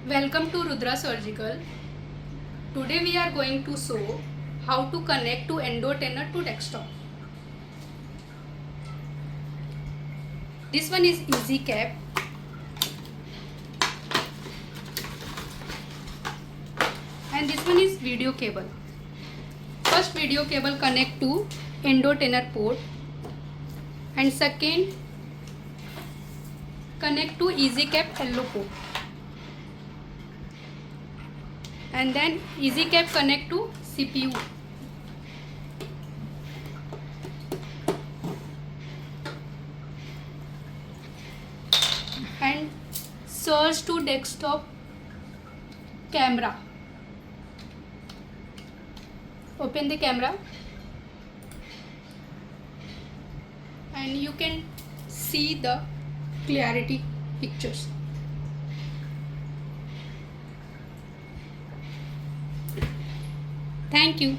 Welcome to Rudra Surgical. Today we are going to show how to connect to Endotrainer to desktop. This one is easy cap and this one is video cable. First video cable connect to Endotrainer port and second connect to easy cap yellow port. And then easy cap connect to CPU. And surge to desktop camera. Open the camera and you can see the clarity pictures. Thank you.